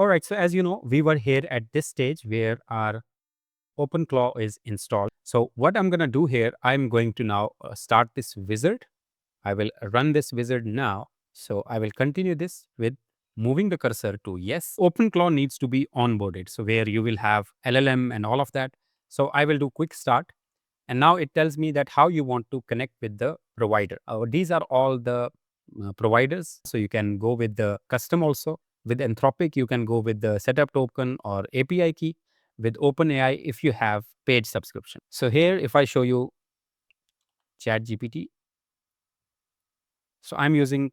All right, so as you know, we were here at this stage where our OpenClaw is installed. So what I'm going to do here, I'm going to now start this wizard. I will run this wizard now. So I will continue this with moving the cursor to yes. OpenClaw needs to be onboarded. So where you will have LLM and all of that. So I will do quick start. And now it tells me that how you want to connect with the provider. These are all the providers. So you can go with the custom also. With Anthropic, you can go with the setup token or API key. With OpenAI, if you have paid subscription. So here, if I show you ChatGPT, so I'm using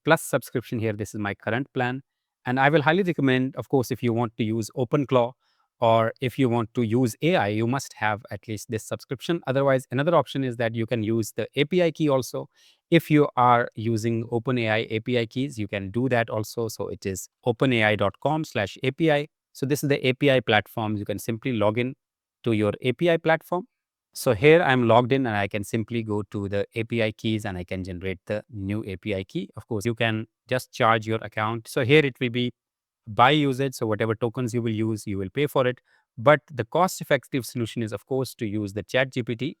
Plus subscription here. This is my current plan. And I will highly recommend, of course, if you want to use OpenClaw or if you want to use AI, you must have at least this subscription. Otherwise, another option is that you can use the API key also. If you are using OpenAI API keys, you can do that also. So it is openai.com/API. So this is the API platform. You can simply log in to your API platform. So here I'm logged in and I can simply go to the API keys and I can generate the new API key. Of course, you can just charge your account. So here it will be by usage. So whatever tokens you will use, you will pay for it. But the cost effective solution is, of course, to use the ChatGPT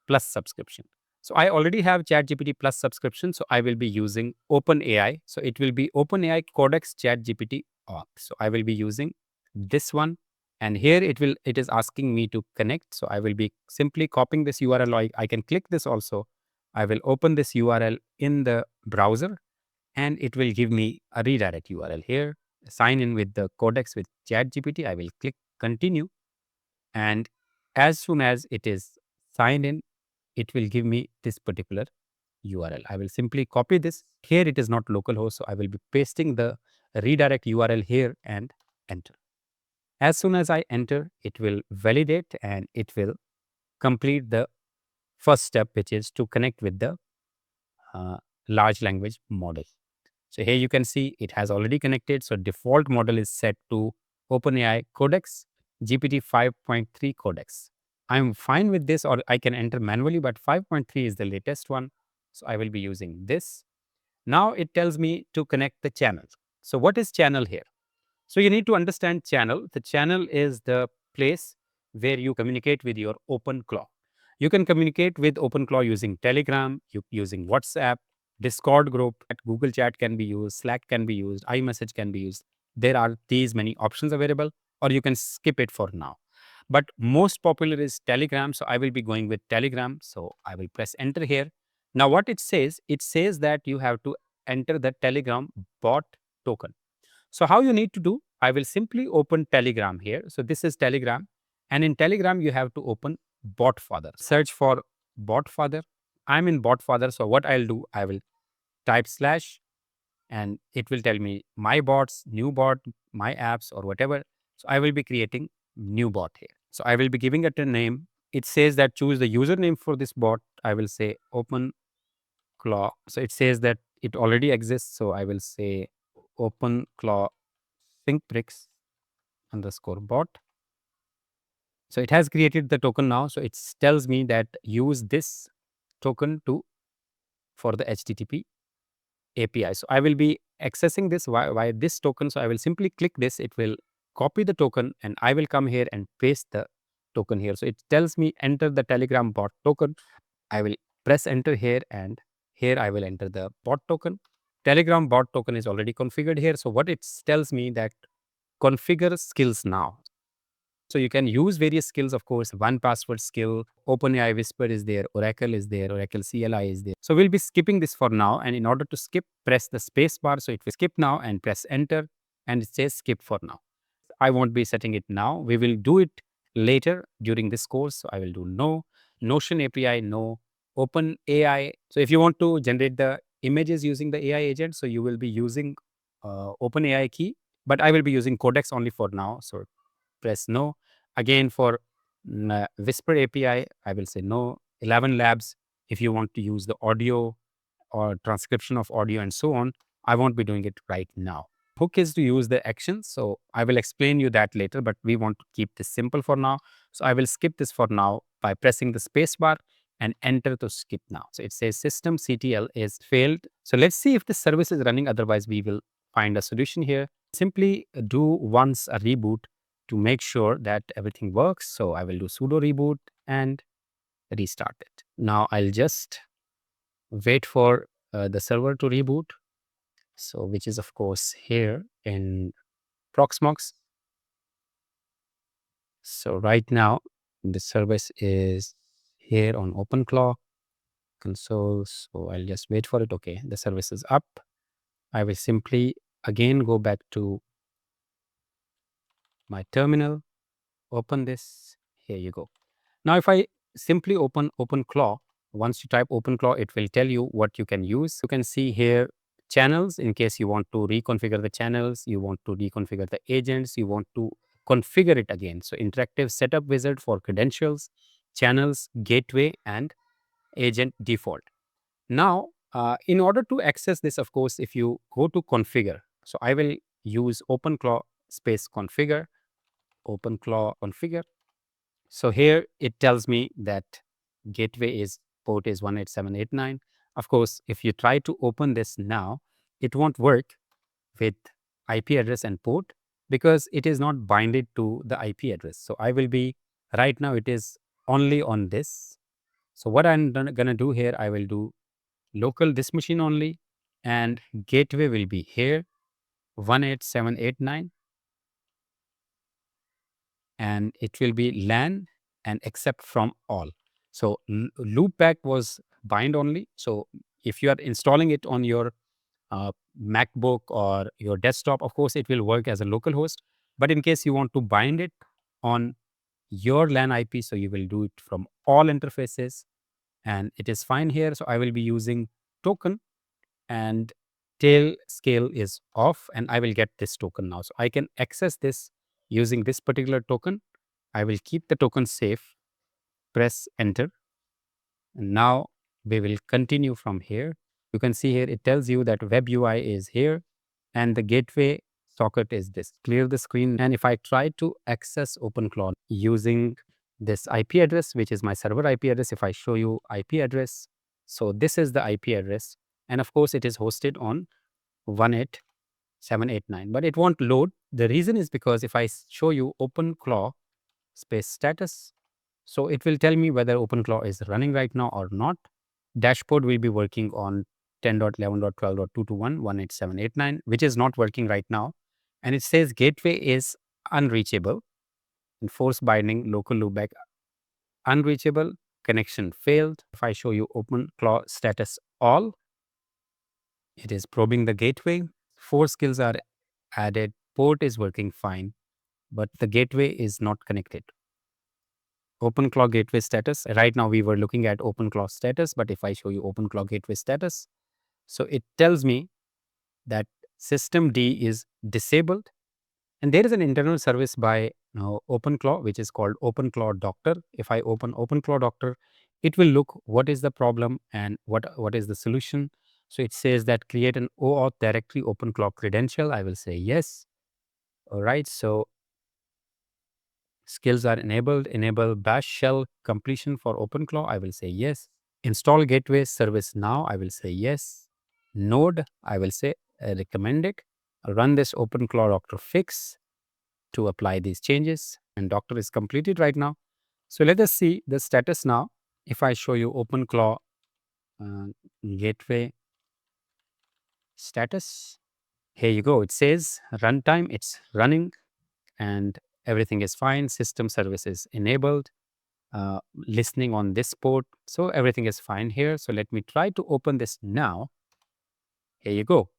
Plus subscription. So I already have ChatGPT Plus subscription. So I will be using OpenAI. So it will be OpenAI Codex ChatGPT auth. So I will be using this one. And here it is asking me to connect. So I will be simply copying this URL. I can click this also. I will open this URL in the browser and it will give me a redirect URL here. Sign in with the Codex with ChatGPT. I will click continue. And as soon as it is signed in, it will give me this particular URL. I will simply copy this. Here it is not localhost. So I will be pasting the redirect URL here and enter. As soon as I enter, it will validate and it will complete the first step, which is to connect with the large language model. So here you can see it has already connected. So default model is set to OpenAI Codex GPT-5.3 Codex. I'm fine with this, or I can enter manually, but 5.3 is the latest one. So I will be using this. Now it tells me to connect the channels. So what is channel here? So you need to understand channel. The channel is the place where you communicate with your OpenClaw. You can communicate with OpenClaw using Telegram, using WhatsApp, Discord group, Google Chat can be used, Slack can be used, iMessage can be used. There are these many options available, or you can skip it for now. But most popular is Telegram. So I will be going with Telegram. So I will press enter here. Now what it says that you have to enter the Telegram bot token. So how you need to do, I will simply open Telegram here. So this is Telegram. And in Telegram, you have to open BotFather. Search for BotFather. I'm in BotFather. So what I'll do, I will type / and it will tell me my bots, new bot, my apps or whatever. So I will be creating new bot here. So I will be giving it a name. It says that choose the username for this bot. I will say OpenClaw. So it says that it already exists. So I will say OpenClaw ThinkBricks _ bot. So it has created the token now. So it tells me that use this token for the HTTP API. So I will be accessing this via this token. So I will simply click this. It will copy the token and I will come here and paste the token here. So it tells me enter the Telegram bot token. I will press enter here and here I will enter the bot token. Telegram bot token is already configured here. So what it tells me that configure skills now. So you can use various skills, of course, 1Password skill, OpenAI Whisper is there, Oracle is there, Oracle CLI is there. So we'll be skipping this for now. And in order to skip, press the space bar. So it will skip now and press enter and it says skip for now. I won't be setting it now. We will do it later during this course. So I will do no, Notion API, no, OpenAI. So if you want to generate the images using the AI agent, so you will be using OpenAI key, but I will be using Codex only for now. So press no. Again, for Whisper API, I will say no. 11 labs, if you want to use the audio or transcription of audio and so on, I won't be doing it right now. Hook is to use the actions. So I will explain you that later, but we want to keep this simple for now. So I will skip this for now by pressing the space bar and enter to skip now. So it says system CTL is failed. So let's see if the service is running. Otherwise, we will find a solution here. Simply do once a reboot to make sure that everything works. So I will do sudo reboot and restart it. Now I'll just wait for the server to reboot. So which is of course here in Proxmox. So right now the service is here on OpenClaw console. So I'll just wait for it. Okay, the service is up. I will simply again go back to my terminal, open this. Here you go. Now, if I simply open OpenClaw, once you type OpenClaw, it will tell you what you can use. You can see here channels in case you want to reconfigure the channels, you want to reconfigure the agents, you want to configure it again. So interactive setup wizard for credentials, channels, gateway, and agent default. Now, in order to access this, of course, if you go to configure, so I will use OpenClaw space configure, OpenClaw configure. So here it tells me that gateway is port is 18789. Of course, if you try to open this now, it won't work with IP address and port because it is not binded to the IP address. So I will be, right now it is only on this. So what I'm gonna do here, I will do local this machine only, and gateway will be here 18789, and it will be LAN and except from all. So loopback was bind only. So if you are installing it on your MacBook or your desktop, of course it will work as a local host. But in case you want to bind it on your LAN IP, so you will do it from all interfaces, and it is fine here. So I will be using token, and tail scale is off, and I will get this token now. So I can access this using this particular token. I will keep the token safe, press enter, and now we will continue from here. You can see here it tells you that Web UI is here and the gateway socket is this. Clear the screen, and if I try to access OpenClaw using this IP address, which is my server IP address, if I show you IP address, so this is the IP address, and of course it is hosted on 18789, but it won't load. The reason is because if I show you OpenClaw space status, so it will tell me whether OpenClaw is running right now or not. Dashboard will be working on 10.11.12.221 18789, which is not working right now. And it says gateway is unreachable, enforce binding, local loopback unreachable, connection failed. If I show you OpenClaw status all, it is probing the gateway. 4 skills are added, port is working fine, but the gateway is not connected. OpenClaw gateway status. Right now we were looking at OpenClaw status, but if I show you OpenClaw gateway status, so it tells me that system D is disabled, and there is an internal service by OpenClaw, which is called OpenClaw Doctor. If I open OpenClaw Doctor, it will look what is the problem and what is the solution. So it says that create an OAuth directory OpenClaw credential. I will say yes. All right. So skills are enabled. Enable bash shell completion for OpenClaw. I will say yes. Install gateway service now. I will say yes. Node. I will say recommend it. Run this OpenClaw Doctor fix to apply these changes, and Doctor is completed right now. So let us see the status now. If I show you OpenClaw gateway status, here you go. It says runtime. It's running, and everything is fine. System services enabled. Listening on this port. So everything is fine here. So let me try to open this now. Here you go.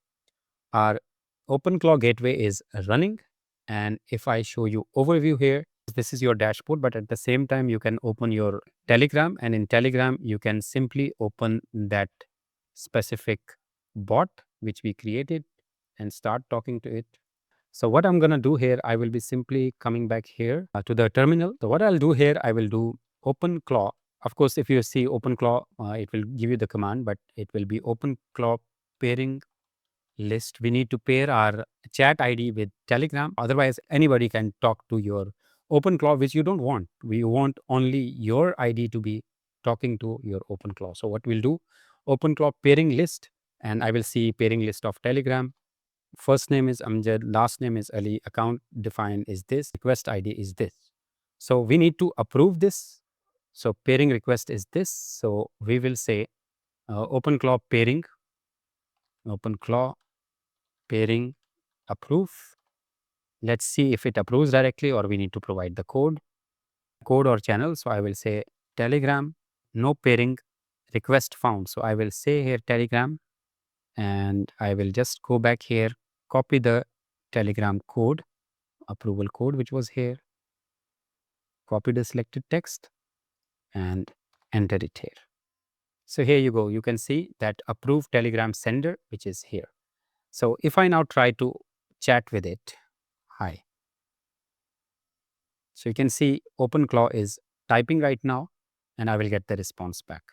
Our OpenClaw gateway is running. And if I show you overview here, this is your dashboard, but at the same time, you can open your Telegram, and in Telegram, you can simply open that specific bot which we created and start talking to it. So what I'm going to do here, I will be simply coming back here to the terminal. So what I'll do here, I will do OpenClaw. Of course, if you see OpenClaw, it will give you the command, but it will be OpenClaw pairing list. We need to pair our chat ID with Telegram. Otherwise, anybody can talk to your OpenClaw, which you don't want. We want only your ID to be talking to your OpenClaw. So what we'll do, OpenClaw pairing list, and I will see pairing list of Telegram. First name is Amjad, last name is Ali, account defined is this, request ID is this. So we need to approve this. So pairing request is this. So we will say OpenClaw pairing approve. Let's see if it approves directly or we need to provide the code or channel. So I will say Telegram, no pairing request found. So I will say here Telegram, and I will just go back here, copy the Telegram code, approval code, which was here, copy the selected text and enter it here. So here you go. You can see that approved Telegram sender, which is here. So if I now try to chat with it, hi. So you can see OpenClaw is typing right now, and I will get the response back.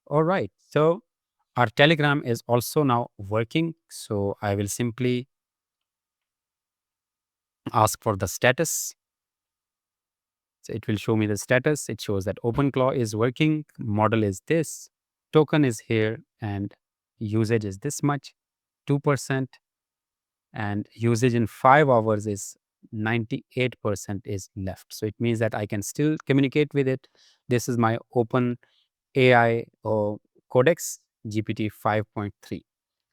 All right. So our Telegram is also now working. So I will simply ask for the status. So it will show me the status. It shows that OpenClaw is working. Model is this. Token is here, and usage is this much, 2%. And usage in 5 hours is 98% is left. So it means that I can still communicate with it. This is my OpenAI or Codex GPT-5.3.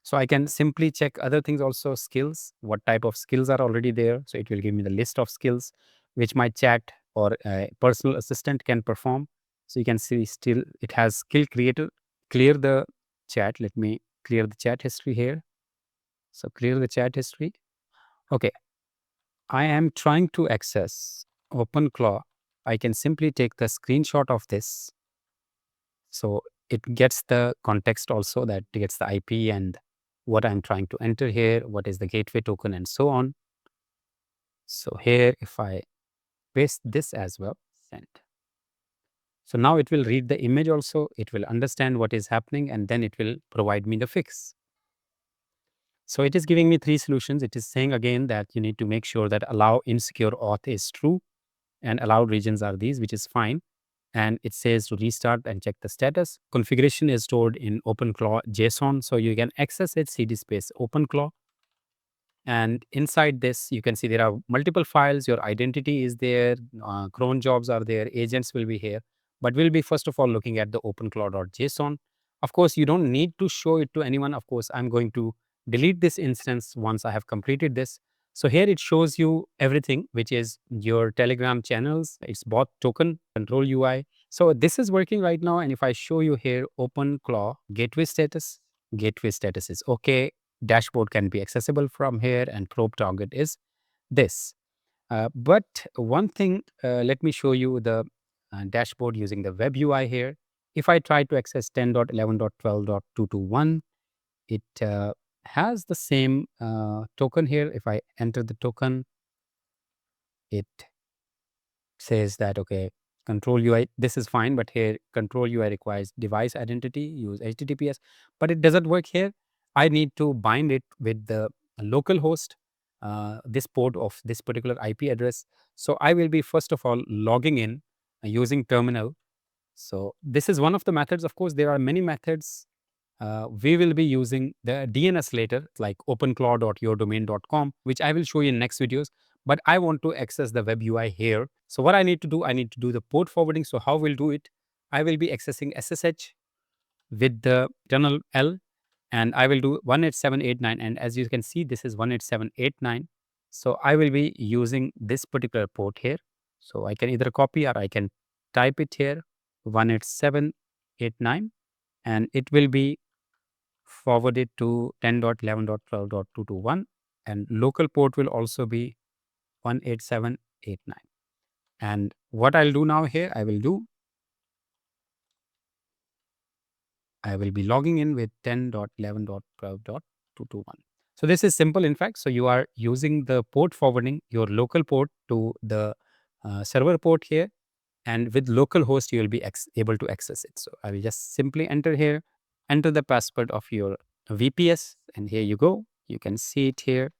So I can simply check other things also, skills, what type of skills are already there. So it will give me the list of skills which my chat or personal assistant can perform. So you can see still it has skill creator. Clear the chat. Let me clear the chat history here. So clear the chat history. Okay. I am trying to access OpenClaw. I can simply take the screenshot of this. So it gets the context also, that gets the IP and what I'm trying to enter here, what is the gateway token and so on. So here, if I paste this as well, send. So now it will read the image also, it will understand what is happening, and then it will provide me the fix. So it is giving me 3 solutions. It is saying again that you need to make sure that allow insecure auth is true and allowed regions are these, which is fine. And it says to restart and check the status. Configuration is stored in OpenClaw JSON. So you can access it, cd space OpenClaw. And inside this, you can see there are multiple files. Your identity is there. Cron jobs are there. Agents will be here. But we'll be first of all looking at the OpenClaw.json. Of course, you don't need to show it to anyone. Of course, I'm going to delete this instance once I have completed this. So here it shows you everything, which is your Telegram channels, its bot token, control UI. So this is working right now. And if I show you here, OpenClaw gateway status is okay. Dashboard can be accessible from here, and probe target is this. But one thing, let me show you the dashboard using the web UI here. If I try to access 10.11.12.221, it has the same token here. If I enter the token, it says that, okay, control UI, this is fine, but here control UI requires device identity, use HTTPS, but it doesn't work here. I need to bind it with the local host, this port of this particular IP address. So I will be first of all logging in using terminal. So this is one of the methods. Of course, there are many methods. We will be using the DNS later, like openclaw.yourdomain.com, which I will show you in next videos. But I want to access the web UI here. So what I need to do, I need to do the port forwarding. So how we'll do it? I will be accessing SSH with the tunnel L, and I will do 187.8.9. And as you can see, this is 187.8.9. So I will be using this particular port here. So I can either copy or I can type it here, 187.8.9, and it will be forwarded to 10.11.12.221, and local port will also be 187.8.9. And what I'll do now here, I will be logging in with 10.11.12.221. So this is simple, in fact. So you are using the port forwarding, your local port to the server port here, and with localhost, you will be able to access it. So I will just simply enter here, enter the password of your VPS, and here you go. You can see it here.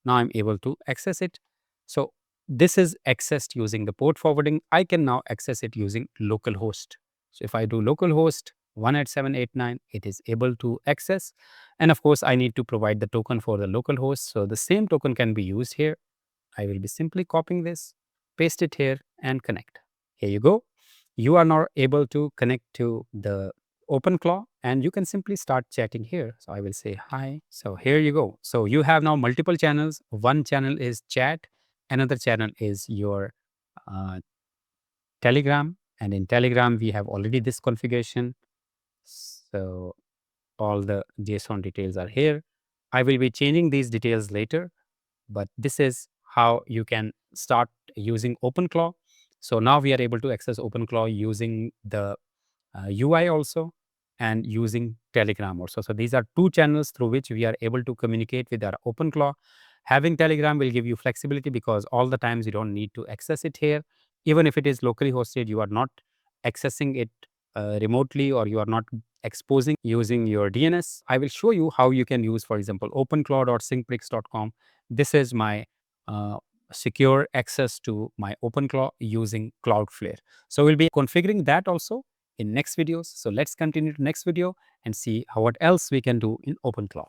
Now I'm able to access it. So this is accessed using the port forwarding. I can now access it using localhost. So if I do localhost 187.89, it is able to access. And of course, I need to provide the token for the localhost. So the same token can be used here. I will be simply copying this, paste it here, and connect. Here you go. You are now able to connect to the OpenClaw, and you can simply start chatting here. So I will say hi. So here you go. So you have now multiple channels. One channel is chat, another channel is your uh, Telegram, and in Telegram we have already this configuration. So all the JSON details are here. I will be changing these details later, but this is how you can start using OpenClaw. So now we are able to access OpenClaw using the UI also, and using Telegram also. So these are two channels through which we are able to communicate with our OpenClaw. Having Telegram will give you flexibility because all the times you don't need to access it here. Even if it is locally hosted, you are not accessing it remotely, or you are not exposing using your DNS. I will show you how you can use, for example, openclaw.syncbricks.com. This is my uh, secure access to my OpenClaw using Cloudflare. So we'll be configuring that also in next videos. So let's continue to next video and see what else we can do in OpenClaw.